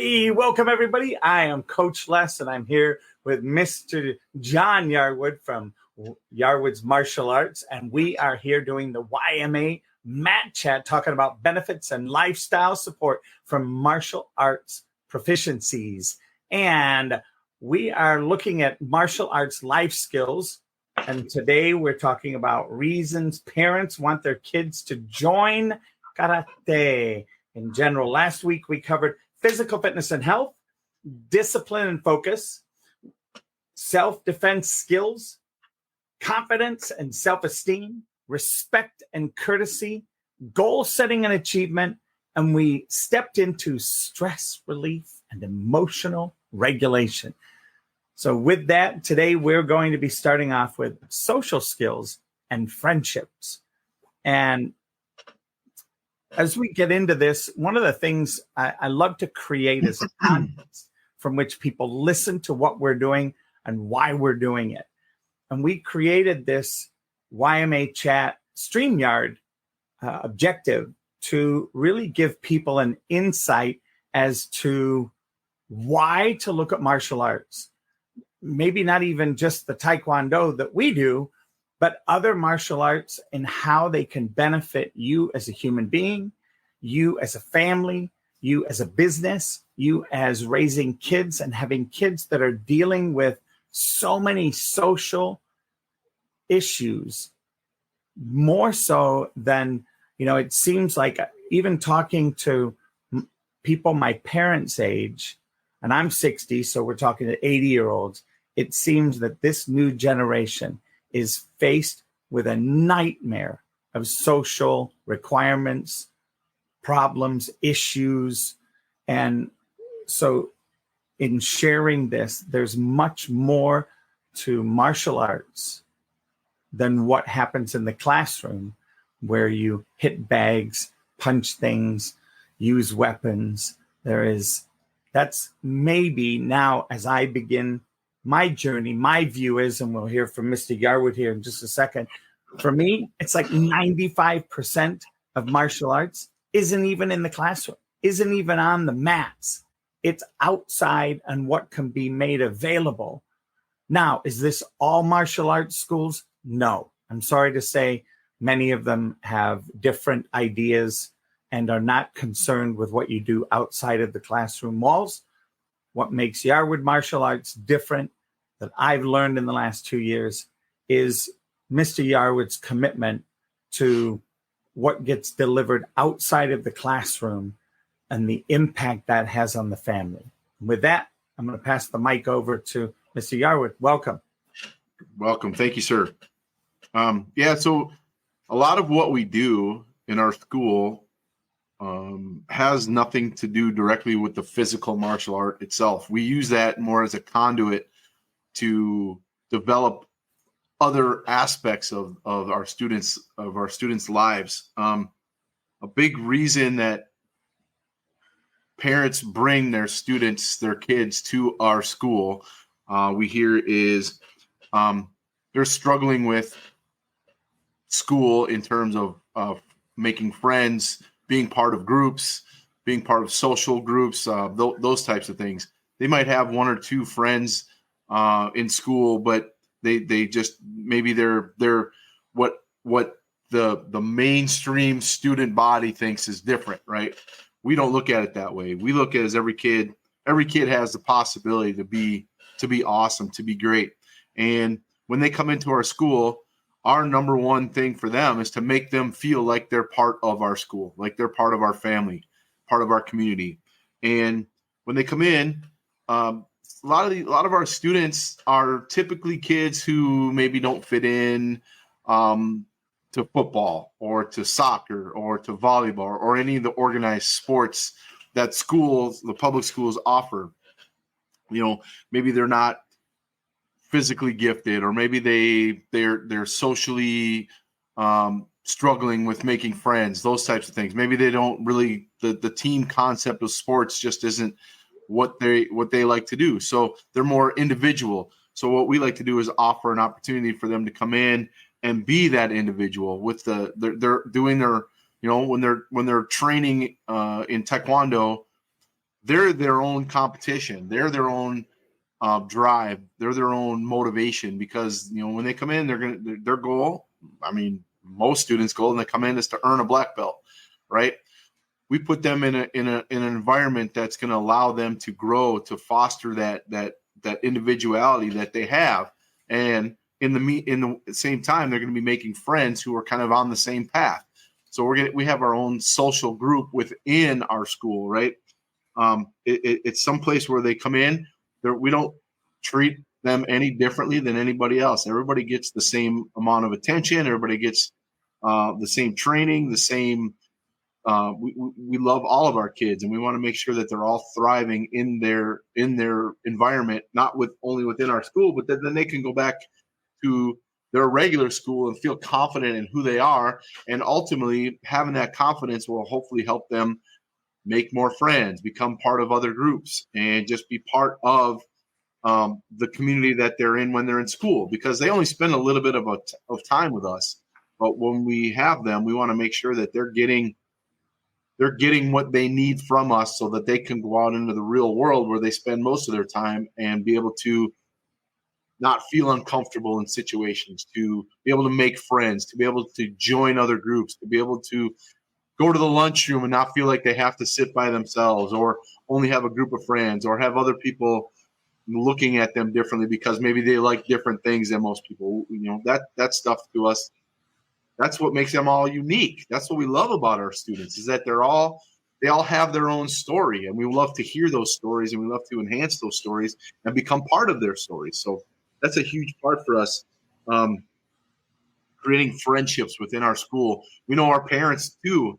Hey, welcome everybody. I am Coach Les, and I'm here with Mr. John Yarwood from Yarwood's Martial Arts, and we are here doing the YMA Chat, talking about benefits and lifestyle support from martial arts proficiencies. And we are looking at martial arts life skills, and today we're talking about reasons parents want their kids to join karate in general. Last week we covered physical fitness and health, discipline and focus, self-defense skills, confidence and self-esteem, respect and courtesy, goal setting and achievement, and we stepped into stress relief and emotional regulation. So with that, today we're going to be starting off with social skills and friendships. And as we get into this, one of the things I love to create is a context from which people listen to what we're doing and why we're doing it. And we created this YMA Chat StreamYard objective to really give people an insight as to why to look at martial arts. Maybe not even just the Taekwondo that we do, but other martial arts and how they can benefit you as a human being, you as a family, you as a business, you as raising kids and having kids that are dealing with so many social issues, more so than, it seems like even talking to people my parents' age, and I'm 60, so we're talking to 80-year-olds, it seems that this new generation is faced with a nightmare of social requirements, problems, issues. And so in sharing this, there's much more to martial arts than what happens in the classroom, where you hit bags, punch things, use weapons. That's maybe now, as I begin my journey, my view is, and we'll hear from Mr. Yarwood here in just a second. For me, it's like 95% of martial arts isn't even in the classroom, isn't even on the mats. It's outside and what can be made available. Now, is this all martial arts schools? No. I'm sorry to say many of them have different ideas and are not concerned with what you do outside of the classroom walls. What makes Yarwood Martial Arts different that I've learned in the last 2 years is Mr. Yarwood's commitment to what gets delivered outside of the classroom and the impact that has on the family. With that, I'm going to pass the mic over to Mr. Yarwood. Welcome. Welcome. Thank you, sir. So a lot of what we do in our school has nothing to do directly with the physical martial art itself. We use that more as a conduit to develop other aspects of our students' lives. A big reason that parents bring their kids to our school, we hear is they're struggling with school in terms of making friends, being part of groups, being part of social groups, those types of things. They might have one or two friends in school, but they just, maybe they're what the mainstream student body thinks is different, right? We don't look at it that way. We look at it as every kid has the possibility to be awesome, to be great. And when they come into our school, our number one thing for them is to make them feel like they're part of our school, like they're part of our family, part of our community. And when they come in, a lot of our students are typically kids who maybe don't fit in to football or to soccer or to volleyball or any of the organized sports that the public schools offer. Maybe they're not physically gifted, or maybe they're socially struggling with making friends, those types of things. Maybe they don't really, the team concept of sports just isn't what they like to do. So they're more individual. So what we like to do is offer an opportunity for them to come in and be that individual with they're doing their, when they're training in Taekwondo, they're their own competition. They're their own drive. They're their own motivation, because when they come in, their goal. I mean, most students' goal when they come in is to earn a black belt, right? We put them in an environment that's going to allow them to grow, to foster that individuality that they have, and in the same time, they're going to be making friends who are kind of on the same path. So we have our own social group within our school, right? It's someplace where they come in. We don't treat them any differently than anybody else. Everybody gets the same amount of attention. Everybody gets the same training, the same. We love all of our kids, and we want to make sure that they're all thriving in their environment, not only within our school, but then they can go back to their regular school and feel confident in who they are. And ultimately, having that confidence will hopefully help them make more friends, become part of other groups, and just be part of the community that they're in when they're in school, because they only spend a little bit of time with us. But when we have them, we want to make sure that they're getting what they need from us, so that they can go out into the real world where they spend most of their time and be able to not feel uncomfortable in situations, to be able to make friends, to be able to join other groups, to be able to go to the lunchroom and not feel like they have to sit by themselves, or only have a group of friends, or have other people looking at them differently because maybe they like different things than most people. That stuff to us, that's what makes them all unique. That's what we love about our students, is that they all have their own story, and we love to hear those stories, and we love to enhance those stories and become part of their stories. So that's a huge part for us, creating friendships within our school. We know our parents too,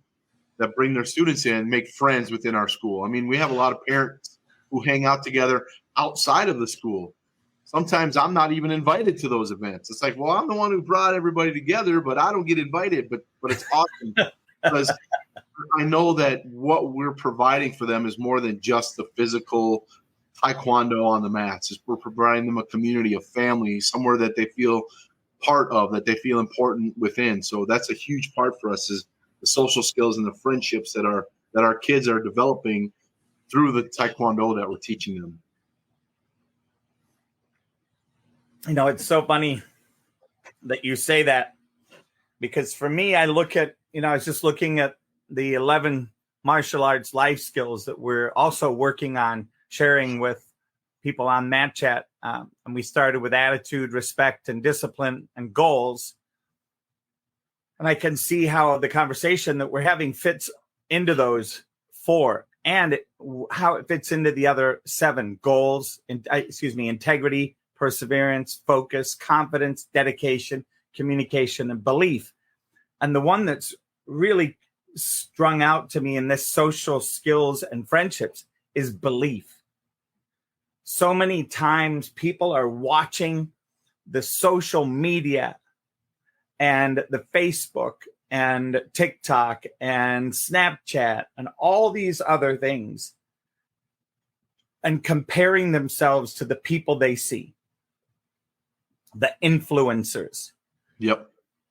that bring their students in, make friends within our school. I mean, we have a lot of parents who hang out together outside of the school. Sometimes I'm not even invited to those events. It's like, well, I'm the one who brought everybody together, but I don't get invited. But it's awesome because I know that what we're providing for them is more than just the physical taekwondo on the mats. We're providing them a community, a family, somewhere that they feel part of, that they feel important within. So that's a huge part for us, is the social skills and the friendships that our kids are developing through the taekwondo that we're teaching them. It's so funny that you say that, because for me, I look at, I was just looking at the 11 martial arts life skills that we're also working on sharing with people on Mat Chat. And we started with attitude, respect, and discipline, and goals. And I can see how the conversation that we're having fits into those 4, and how it fits into the other 7 goals. Integrity, perseverance, focus, confidence, dedication, communication, and belief. And the one that's really strung out to me in this social skills and friendships is belief. So many times people are watching the social media and the Facebook and TikTok and Snapchat and all these other things, and comparing themselves to the people they see, the influencers. Yep.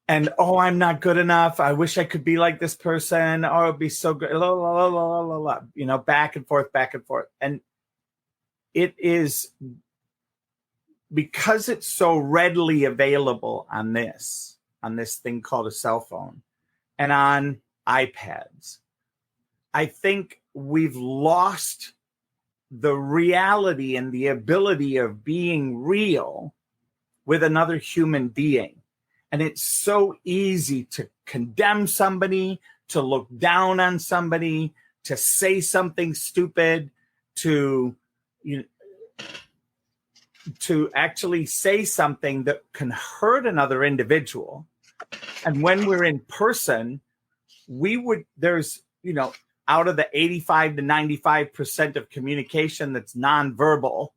And, I'm not good enough. I wish I could be like this person. Oh, it'd be so good. La, la, la, la, la, la. Back and forth, back and forth. And it is because it's so readily available on this thing called a cell phone and on iPads. I think we've lost the reality and the ability of being real with another human being. And it's so easy to condemn somebody, to look down on somebody, to say something stupid, to actually say something that can hurt another individual. And when we're in person, there's out of the 85 to 95% of communication that's nonverbal,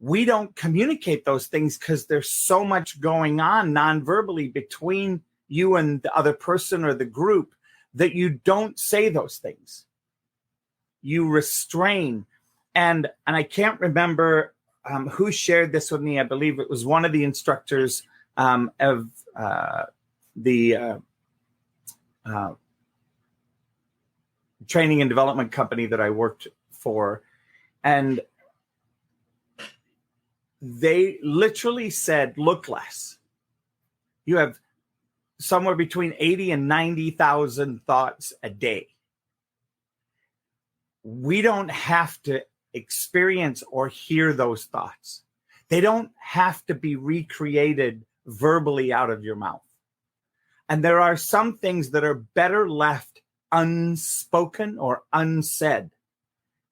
we don't communicate those things because there's so much going on nonverbally between you and the other person or the group that you don't say those things. You restrain. And I can't remember who shared this with me. I believe it was one of the instructors of the training and development company that I worked for, and they literally said, look less. You have somewhere between 80 and 90,000 thoughts a day. We don't have to experience or hear those thoughts. They don't have to be recreated verbally out of your mouth. And there are some things that are better left unspoken or unsaid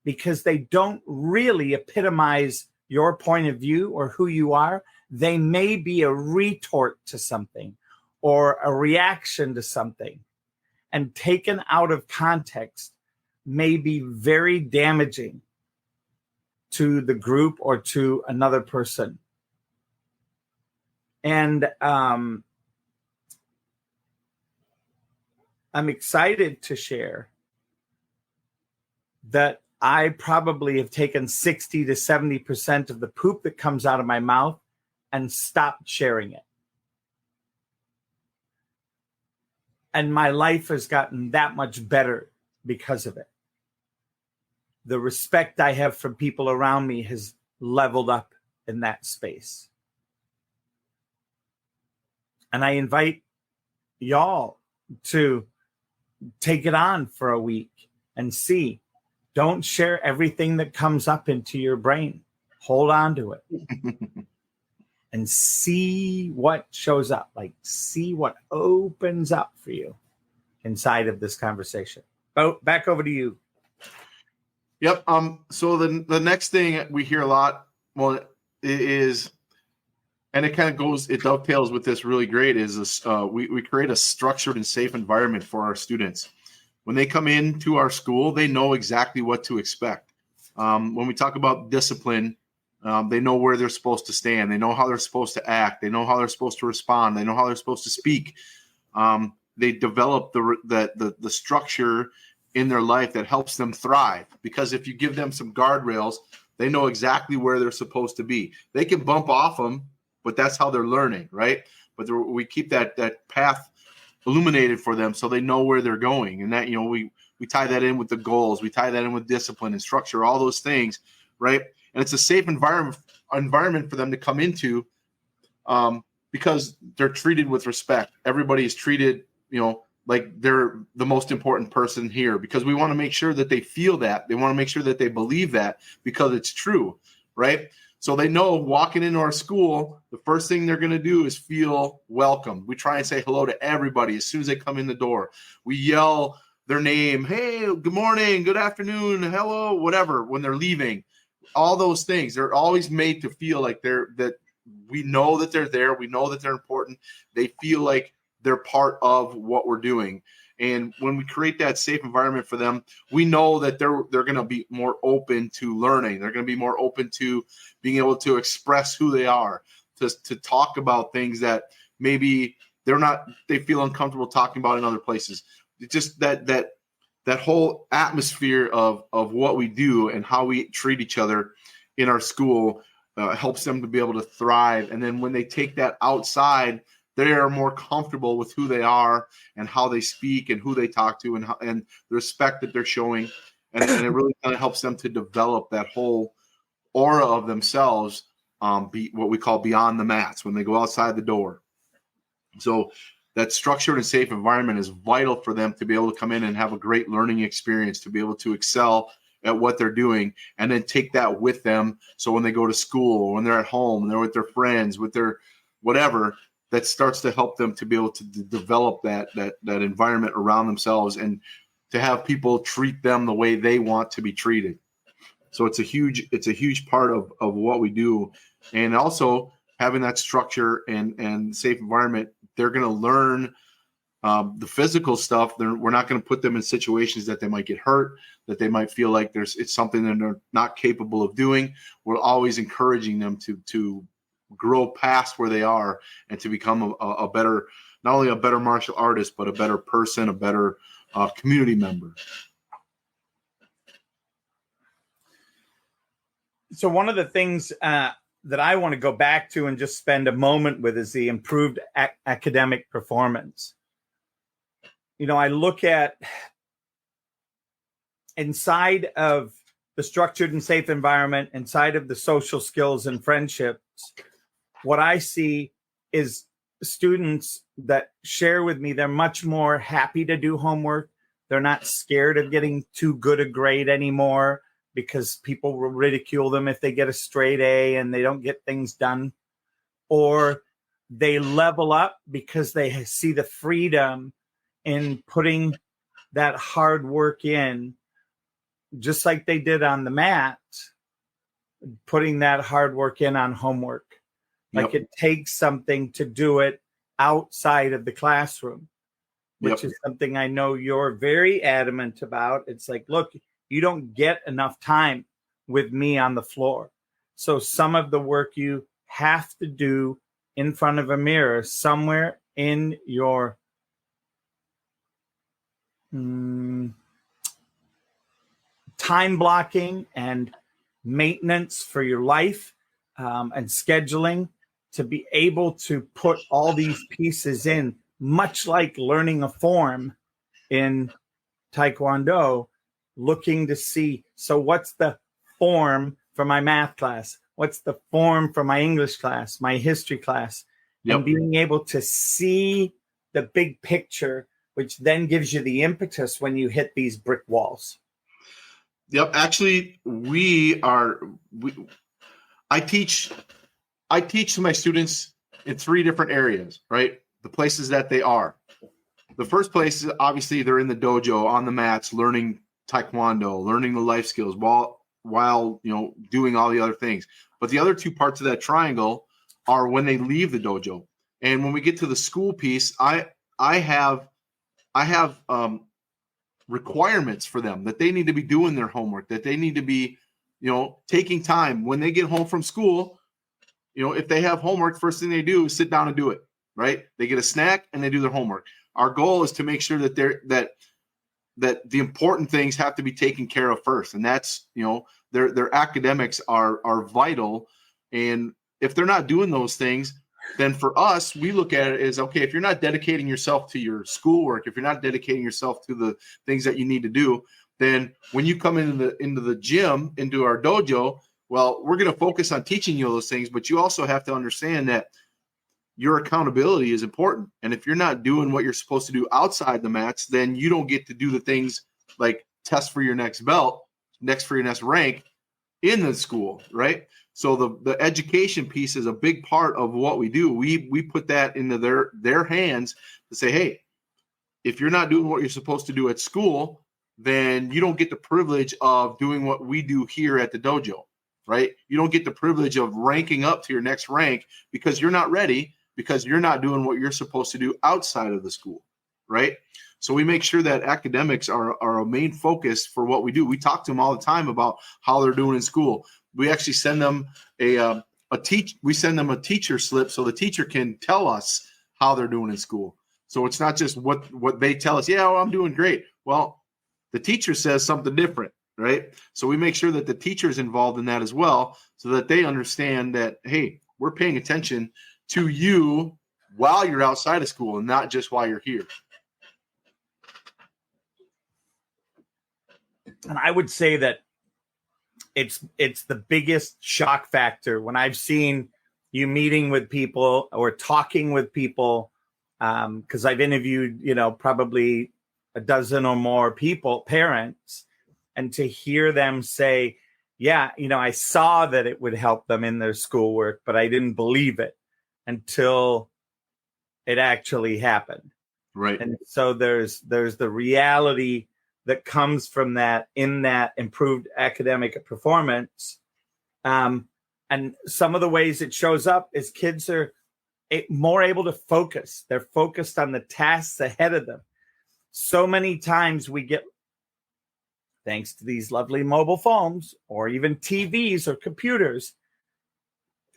because they don't really epitomize your point of view or who you are. They may be a retort to something or a reaction to something, and taken out of context may be very damaging to the group or to another person. And I'm excited to share that I probably have taken 60 to 70% of the poop that comes out of my mouth and stopped sharing it. And my life has gotten that much better because of it. The respect I have from people around me has leveled up in that space. And I invite y'all to take it on for a week and see. Don't share everything that comes up into your brain. Hold on to it. And see what shows up, like see what opens up for you inside of this conversation. Back over to you. Yep. So the next thing we hear a lot, well, is, and it kind of goes, it dovetails with this really great, is this, we create a structured and safe environment for our students. When they come into our school, they know exactly what to expect. When we talk about discipline, they know where they're supposed to stand. They know how they're supposed to act. They know how they're supposed to respond. They know how they're supposed to speak. They develop the structure in their life that helps them thrive. Because if you give them some guardrails, they know exactly where they're supposed to be. They can bump off them, but that's how they're learning, right? But we keep that path illuminated for them so they know where they're going. And that, we tie that in with the goals. We tie that in with discipline and structure, all those things, right? And it's a safe environment for them to come into, because they're treated with respect. Everybody is treated, like they're the most important person here, because we want to make sure that they feel that. They want to make sure that they believe that because it's true, right? So they know walking into our school, the first thing they're going to do is feel welcome. We try and say hello to everybody as soon as they come in the door. We yell their name, hey, good morning, good afternoon, hello, whatever, when they're leaving. All those things, they're always made to feel like that we know that they're there. We know that they're important. They feel like they're part of what we're doing. And when we create that safe environment for them, we know that they're going to be more open to learning. They're going to be more open to being able to express who they are, to talk about things that maybe they feel uncomfortable talking about in other places. It's just that whole atmosphere of what we do and how we treat each other in our school helps them to be able to thrive. And then when they take that outside, they are more comfortable with who they are and how they speak and who they talk to and the respect that they're showing. And it really kind of helps them to develop that whole aura of themselves, what we call beyond the mats, when they go outside the door. So that structured and safe environment is vital for them to be able to come in and have a great learning experience, to be able to excel at what they're doing, and then take that with them. So when they go to school, or when they're at home, and they're with their friends, with their whatever, that starts to help them to be able to develop that environment around themselves and to have people treat them the way they want to be treated. So it's a huge part of what we do. And also having that structure and safe environment, they're going to learn the physical stuff. We're not going to put them in situations that they might get hurt, that they might feel like it's something that they're not capable of doing. We're always encouraging them to grow past where they are and to become a better, not only a better martial artist, but a better person, a better community member. So one of the things that I want to go back to and just spend a moment with is the improved academic performance. I look at inside of the structured and safe environment, inside of the social skills and friendships, what I see is students that share with me, they're much more happy to do homework. They're not scared of getting too good a grade anymore because people will ridicule them if they get a straight A and they don't get things done. Or they level up because they see the freedom in putting that hard work in, just like they did on the mat, putting that hard work in on homework. Like it takes something to do it outside of the classroom, which is something I know you're very adamant about. It's like, look, you don't get enough time with me on the floor. So some of the work you have to do in front of a mirror somewhere in your time blocking and maintenance for your life and scheduling, to be able to put all these pieces in, much like learning a form in Taekwondo, looking to see, so what's the form for my math class? What's the form for my English class, my history class? And being able to see the big picture, which then gives you the impetus when you hit these brick walls. Actually, I teach to my students in 3 different areas, right? The places that they are. The first place is obviously they're in the dojo on the mats, learning Taekwondo, learning the life skills while doing all the other things. But the other 2 parts of that triangle are when they leave the dojo. And when we get to the school piece, I have requirements for them that they need to be doing their homework, that they need to be, taking time when they get home from school. If they have homework, first thing they do is sit down and do it, right? They get a snack and they do their homework. Our goal is to make sure that that the important things have to be taken care of first. And that's, their academics are vital. And if they're not doing those things, then for us, we look at it as, okay, if you're not dedicating yourself to your schoolwork, if you're not dedicating yourself to the things that you need to do, then when you come into the gym, into our dojo, well, we're going to focus on teaching you those things, but you also have to understand that your accountability is important. And if you're not doing what you're supposed to do outside the mats, then you don't get to do the things like test for your next belt, for your next rank in the school, right? So the education piece is a big part of what we do. We put that into their hands to say, hey, if you're not doing what you're supposed to do at school, then you don't get the privilege of doing what we do here at the dojo, right? You don't get the privilege of ranking up to your next rank because you're not ready, because you're not doing what you're supposed to do outside of the school, right? So we make sure that academics are a main focus for what we do. We talk to them all the time about how they're doing in school. We actually send them a teacher slip so the teacher can tell us how they're doing in school. So it's not just what they tell us. Yeah, well, I'm doing great. Well, the teacher says something different, right? So we make sure that the teacher is involved in that as well, so that they understand that, hey, we're paying attention to you while you're outside of school and not just while you're here. And I would say that it's the biggest shock factor when I've seen you meeting with people or talking with people, because I've interviewed, probably a dozen or more parents, and to hear them say, yeah, I saw that it would help them in their schoolwork, but I didn't believe it until it actually happened. Right. And so there's the reality that comes from that, in that improved academic performance. And some of the ways it shows up is kids are more able to focus. They're focused on the tasks ahead of them. So many times we get, thanks to these lovely mobile phones or even TVs or computers,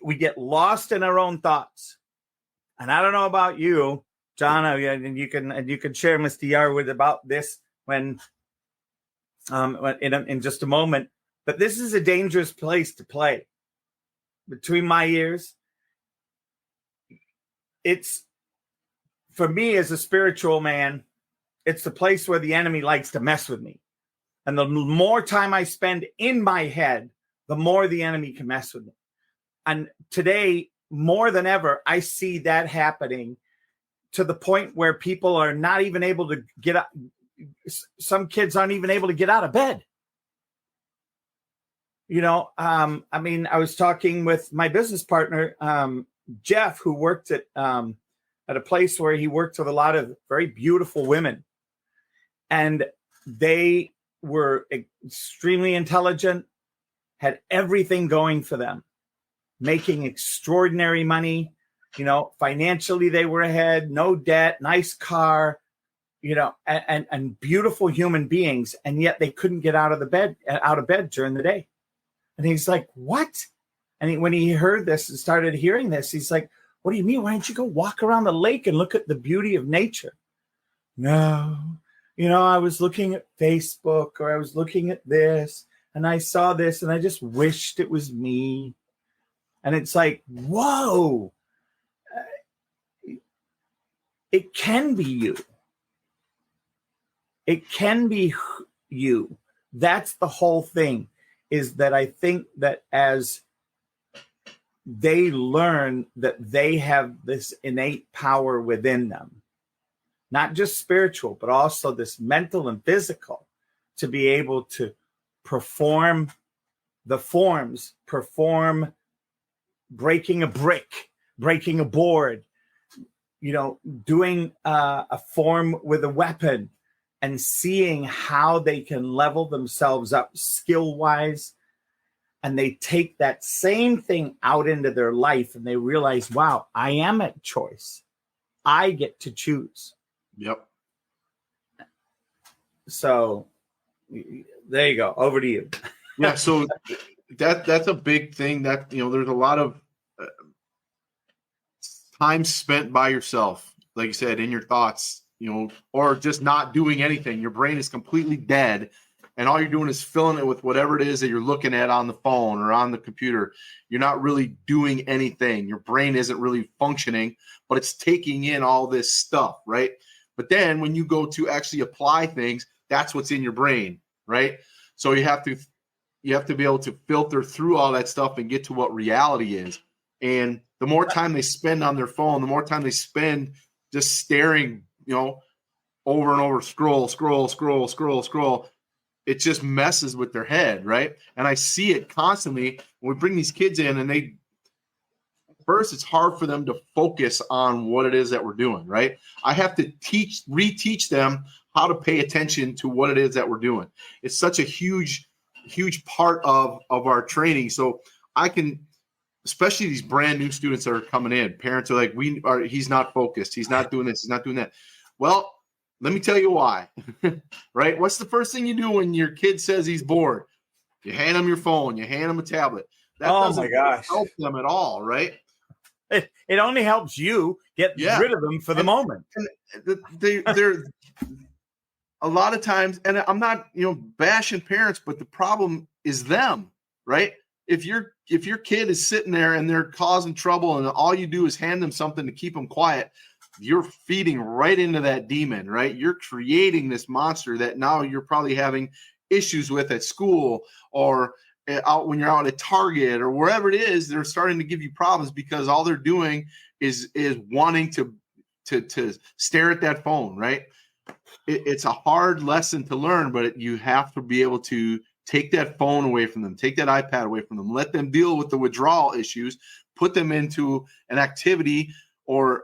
we get lost in our own thoughts. And I don't know about you, John, and you can share, Mr. Yarwood, about this when in just a moment. But this is a dangerous place to play. Between my ears, it's, for me as a spiritual man, it's the place where the enemy likes to mess with me. And the more time I spend in my head, the more the enemy can mess with me. And today, more than ever, I see that happening to the point where people are not even able to get up. Some kids aren't even able to get out of bed. I mean, I was talking with my business partner, Jeff, who worked at a place where he worked with a lot of very beautiful women. And they were extremely intelligent, had everything going for them, making extraordinary money. Financially they were ahead, no debt, nice car, and beautiful human beings. And yet they couldn't get out of bed during the day. And he's like, what? And when he heard this and started hearing this, he's like, what do you mean? Why don't you go walk around the lake and look at the beauty of nature? No, I was looking at Facebook, or I was looking at this and I saw this and I just wished it was me. And it's like, whoa, it can be you. It can be you. That's the whole thing, is that I think that as they learn that they have this innate power within them, not just spiritual, but also this mental and physical, to be able to perform the forms, perform breaking a brick, breaking a board, doing a form with a weapon, and seeing how they can level themselves up skill-wise. And they take that same thing out into their life and they realize, wow, I am at choice. I get to choose. Yep. So there you go. Over to you. Yeah. So that's a big thing that, there's a lot of time spent by yourself, like you said, in your thoughts, or just not doing anything. Your brain is completely dead. And all you're doing is filling it with whatever it is that you're looking at on the phone or on the computer. You're not really doing anything. Your brain isn't really functioning, but it's taking in all this stuff, right? But then when you go to actually apply things, that's what's in your brain, right? So you have to be able to filter through all that stuff and get to what reality is. And the more time they spend on their phone, the more time they spend just staring, over and over, scroll, it just messes with their head, right? And I see it constantly when we bring these kids in, and first it's hard for them to focus on what it is that we're doing, right? I have to reteach them how to pay attention to what it is that we're doing. It's such a huge part of our training. So I can, especially these brand new students that are coming in, parents are like, he's not focused. He's not doing this. He's not doing that. Well, let me tell you why, right? What's the first thing you do when your kid says he's bored? You hand him your phone. You hand him a tablet. That doesn't help them at all, right? It only helps you get rid of them for the moment. They're a lot of times, and I'm not, bashing parents, but the problem is them, right? If your kid is sitting there and they're causing trouble and all you do is hand them something to keep them quiet, you're feeding right into that demon, right? You're creating this monster that now you're probably having issues with at school or out when you're out at Target or wherever it is. They're starting to give you problems because all they're doing is wanting to stare at that phone, right? It's a hard lesson to learn, but you have to be able to take that phone away from them, take that iPad away from them, let them deal with the withdrawal issues, put them into an activity or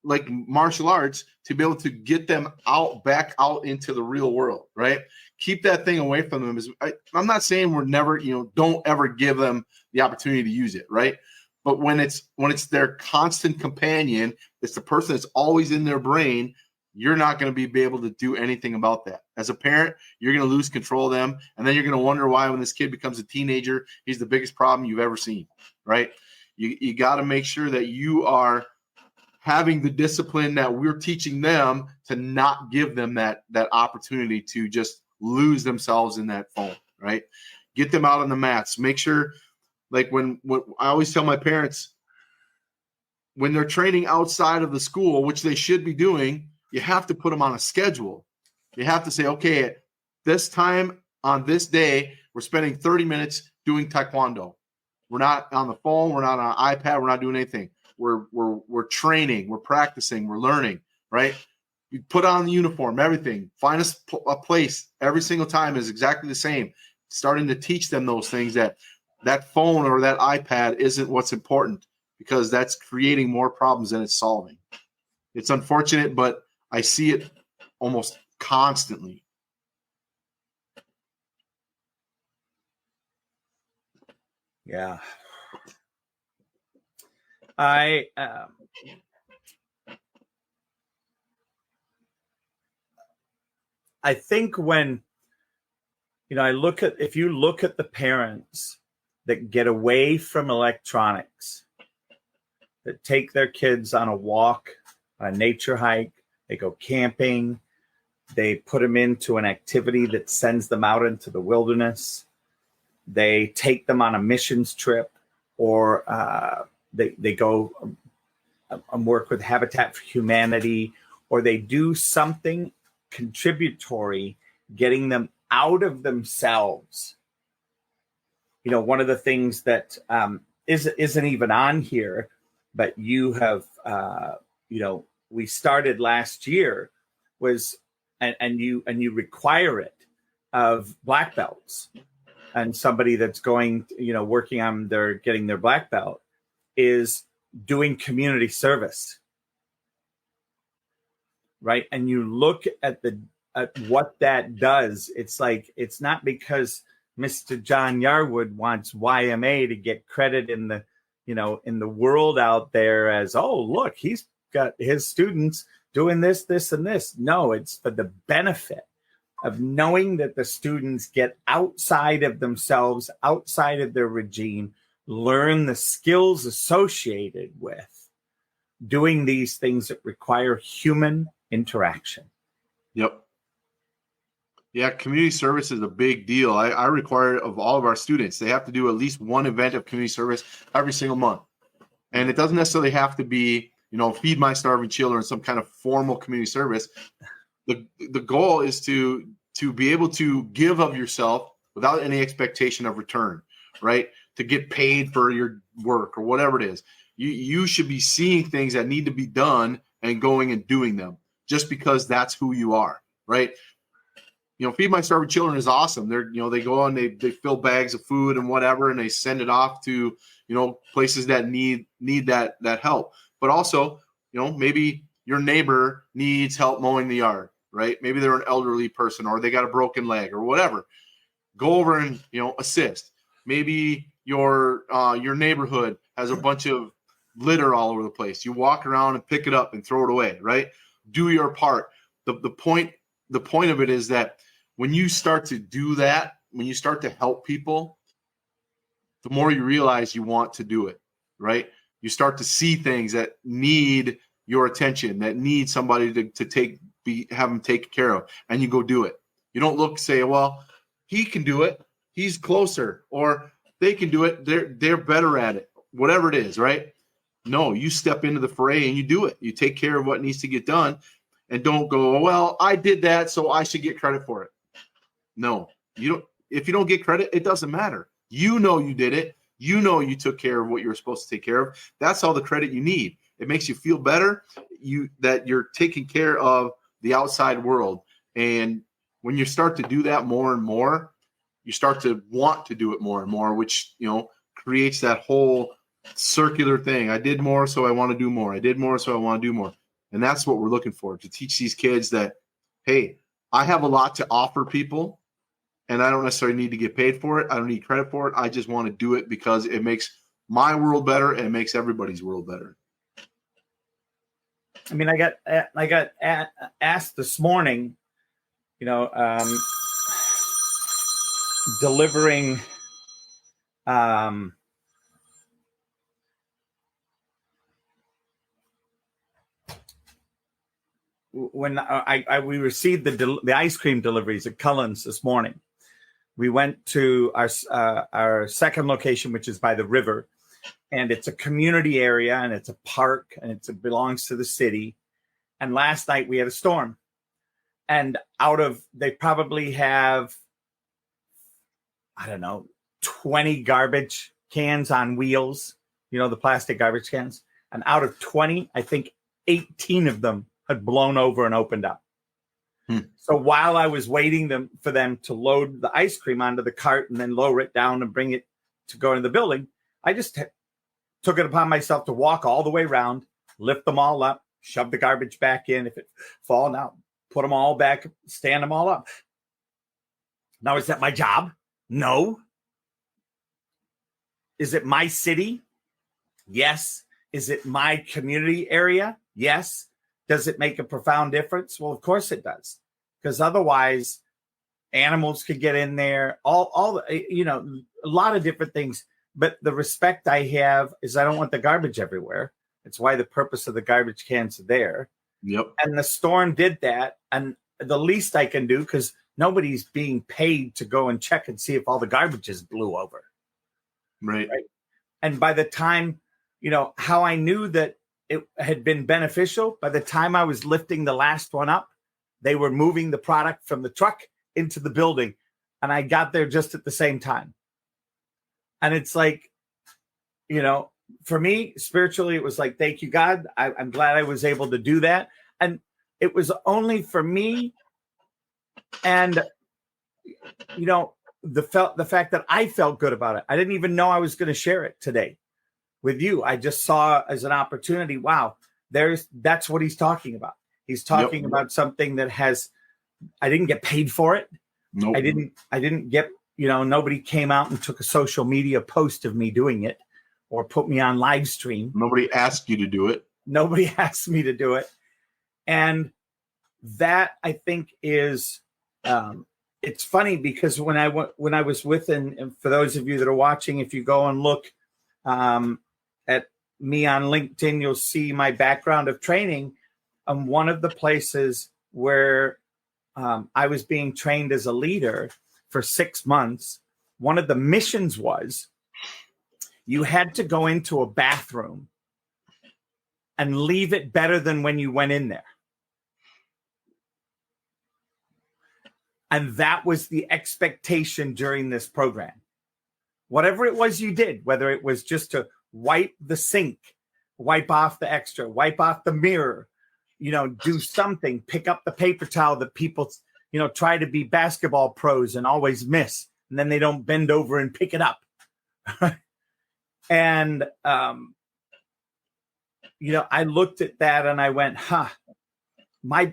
like martial arts to be able to get them back out into the real world, right? Keep that thing away from them. I'm not saying we're never, don't ever give them the opportunity to use it, right? But when it's their constant companion, it's the person that's always in their brain, you're not going to be able to do anything about that. As a parent, you're going to lose control of them, and then you're going to wonder why when this kid becomes a teenager, he's the biggest problem you've ever seen, right? You got to make sure that you are having the discipline that we're teaching them to not give them that opportunity to just lose themselves in that phone, right? Get them out on the mats. Make sure, like when I always tell my parents, when they're training outside of the school, which they should be doing, you have to put them on a schedule. You have to say, okay, this time on this day, we're spending 30 minutes doing taekwondo. We're not on the phone. We're not on an iPad. We're not doing anything. We're training. We're practicing. We're learning, right? You put on the uniform, everything. Find a place every single time is exactly the same. Starting to teach them those things, that phone or that iPad isn't what's important, because that's creating more problems than it's solving. It's unfortunate, but I see it almost constantly. Yeah. I think when, if you look at the parents that get away from electronics, that take their kids on a walk, a nature hike, they go camping, they put them into an activity that sends them out into the wilderness, they take them on a missions trip, or they go and work with Habitat for Humanity, or they do something contributory, getting them out of themselves. One of the things that isn't even on here, but you have, we started last year was, and you require it of black belts, and somebody that's going, working on getting their black belt is doing community service, right? And you look at what that does. It's like, it's not because Mr. John Yarwood wants YMA to get credit in the, in the world out there as, oh, look, he's got his students doing this, this, and this. No, it's for the benefit of knowing that the students get outside of themselves, outside of their regime, learn the skills associated with doing these things that require human interaction. Yep. Yeah, community service is a big deal. I require of all of our students, they have to do at least one event of community service every single month. And it doesn't necessarily have to be, feed my starving children, some kind of formal community service. The goal is to be able to give of yourself without any expectation of return, right? To get paid for your work or whatever it is. You should be seeing things that need to be done and going and doing them just because that's who you are, right? Feed My Starving Children is awesome. They go on, they fill bags of food and whatever, and they send it off to, places that need that help. But also, maybe your neighbor needs help mowing the yard, right? Maybe they're an elderly person or they got a broken leg or whatever. Go over and, assist. Maybe your neighborhood has a bunch of litter all over the place. You walk around and pick it up and throw it away, right? Do your part. The point of it is that when you start to do that, when you start to help people, the more you realize you want to do it, right? You start to see things that need your attention, that need somebody to have them taken care of, and you go do it. You don't say, well, he can do it, he's closer, or they can do it, they're better at it, whatever it is, right? No, you step into the fray and you do it. You take care of what needs to get done, and don't go, well, I did that, so I should get credit for it. No, you don't. If you don't get credit, it doesn't matter. You did it. You took care of what you were supposed to take care of. That's all the credit you need. It makes you feel better that you're taking care of the outside world. And when you start to do that more and more, you start to want to do it more and more, which, creates that whole circular thing. I did more, so I want to do more. I did more, so I want to do more. And that's what we're looking for, to teach these kids that, hey, I have a lot to offer people, and I don't necessarily need to get paid for it. I don't need credit for it. I just want to do it because it makes my world better and it makes everybody's world better. I mean, I got asked this morning, delivering when we received the ice cream deliveries at Cullen's this morning. We went to our second location, which is by the river, and it's a community area, and it's a park, and it belongs to the city. And last night we had a storm, And they probably have, I don't know, 20 garbage cans on wheels, the plastic garbage cans. And out of 20, I think 18 of them had blown over and opened up. So while I was waiting for them to load the ice cream onto the cart and then lower it down and bring it to go into the building, I just took it upon myself to walk all the way around, lift them all up, shove the garbage back in. If it fallen out, put them all back, stand them all up. Now, is that my job? No. Is it my city? Yes. Is it my community area? Yes. Does it make a profound difference? Well, of course it does. Because otherwise, animals could get in there, a lot of different things. But the respect I have is I don't want the garbage everywhere. It's why the purpose of the garbage cans are there. Yep. And the storm did that. And the least I can do, because nobody's being paid to go and check and see if all the garbage is blew over. Right. And by the time, how I knew that it had been beneficial, by the time I was lifting the last one up, they were moving the product from the truck into the building. And I got there just at the same time. And it's like, for me, spiritually, it was like, thank you, God. I'm glad I was able to do that. And it was only for me. And, the fact that I felt good about it. I didn't even know I was going to share it today with you. I just saw as an opportunity. Wow, that's what he's talking about. He's talking about something that I didn't get paid for it. Nope. I didn't get, nobody came out and took a social media post of me doing it or put me on live stream. Nobody asked you to do it. Nobody asked me to do it. And that, I think, is, it's funny because when I was with, and for those of you that are watching, if you go and look at me on LinkedIn, you'll see my background of training. One of the places where I was being trained as a leader for 6 months, one of the missions was you had to go into a bathroom and leave it better than when you went in there. And that was the expectation during this program. Whatever it was you did, whether it was just to wipe the sink, wipe off the extra, wipe off the mirror, do something, pick up the paper towel that people, try to be basketball pros and always miss. And then they don't bend over and pick it up. And, I looked at that and I went,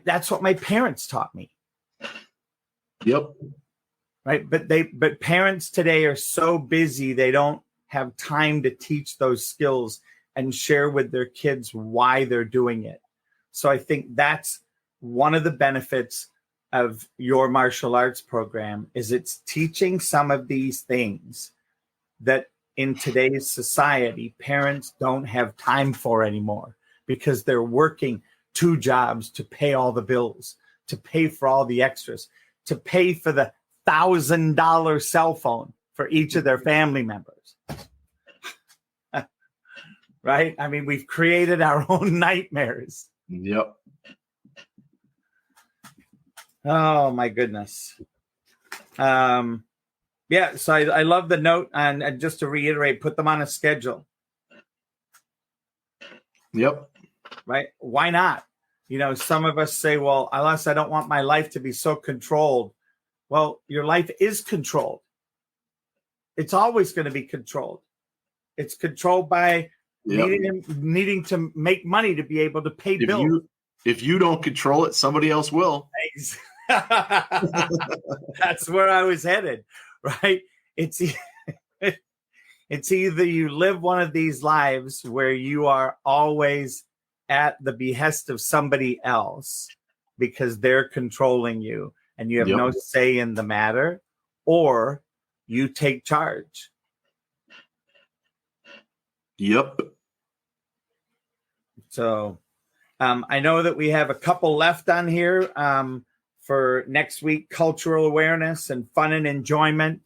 that's what my parents taught me. Yep. Right. But parents today are so busy, they don't have time to teach those skills and share with their kids why they're doing it. So I think that's one of the benefits of your martial arts program is it's teaching some of these things that in today's society, parents don't have time for anymore because they're working 2 jobs to pay all the bills, to pay for all the extras, to pay for the $1,000 cell phone for each of their family members. Right? I mean, we've created our own nightmares. Yep. Oh, my goodness. Yeah, so I love the note. And just to reiterate, put them on a schedule. Yep. Right? Why not? Some of us say, well, unless I don't want my life to be so controlled. Well, your life is controlled. It's always going to be controlled. It's controlled by needing to make money to be able to pay bills. If you don't control it, somebody else will. That's where I was headed, right? It's either you live one of these lives where you are always at the behest of somebody else because they're controlling you and you have no say in the matter, or you take charge. Yep. So I know that we have a couple left on here for next week, cultural awareness and fun and enjoyment.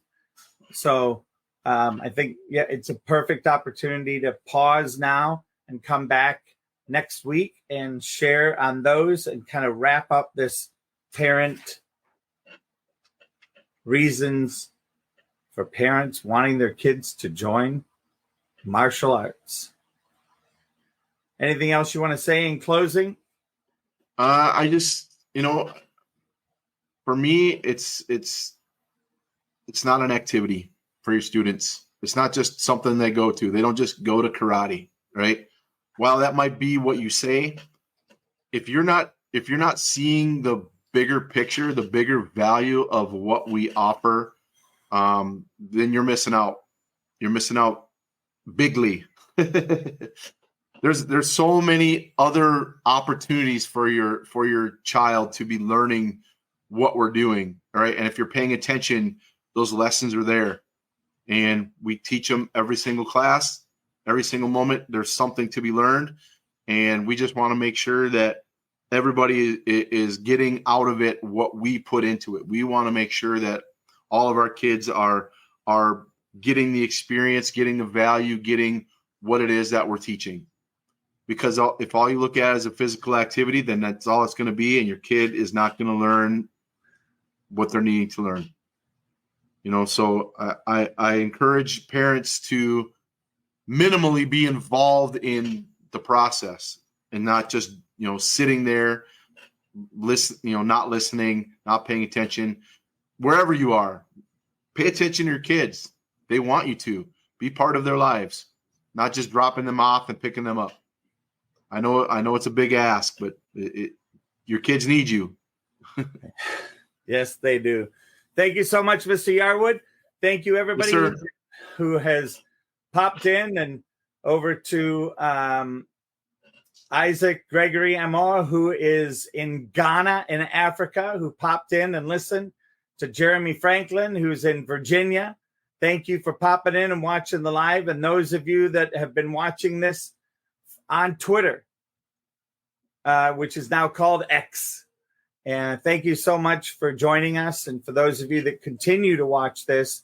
So I think, it's a perfect opportunity to pause now and come back next week and share on those and kind of wrap up this parent reasons for parents wanting their kids to join martial arts. Anything else you want to say in closing? I just, for me, it's not an activity for your students. It's not just something they go to. They don't just go to karate, right? While that might be what you say, if you're not seeing the bigger picture, the bigger value of what we offer, then you're missing out. You're missing out bigly. There's so many other opportunities for your child to be learning what we're doing, all right? And if you're paying attention, those lessons are there. And we teach them every single class, every single moment. There's something to be learned. And we just want to make sure that everybody is getting out of it what we put into it. We want to make sure that all of our kids are getting the experience, getting the value, getting what it is that we're teaching. Because if all you look at is a physical activity, then that's all it's going to be, and your kid is not going to learn what they're needing to learn. So I encourage parents to minimally be involved in the process and not just sitting there, not listening, not paying attention. Wherever you are, pay attention to your kids. They want you to be part of their lives, not just dropping them off and picking them up. I know it's a big ask, but your kids need you. Yes, they do. Thank you so much, Mr. Yarwood. Thank you, everybody who has popped in, and over to Isaac Gregory Amoa, who is in Ghana in Africa, who popped in and listened, to Jeremy Franklin, who's in Virginia. Thank you for popping in and watching the live. And those of you that have been watching this on Twitter, which is now called X. And thank you so much for joining us. And for those of you that continue to watch this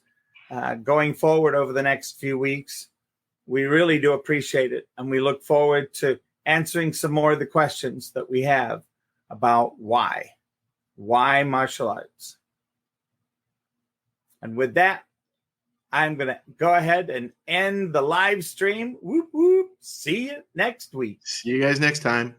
going forward over the next few weeks, we really do appreciate it. And we look forward to answering some more of the questions that we have about why martial arts. And with that, I'm going to go ahead and end the live stream. Whoop, whoop. See you next week. See you guys next time.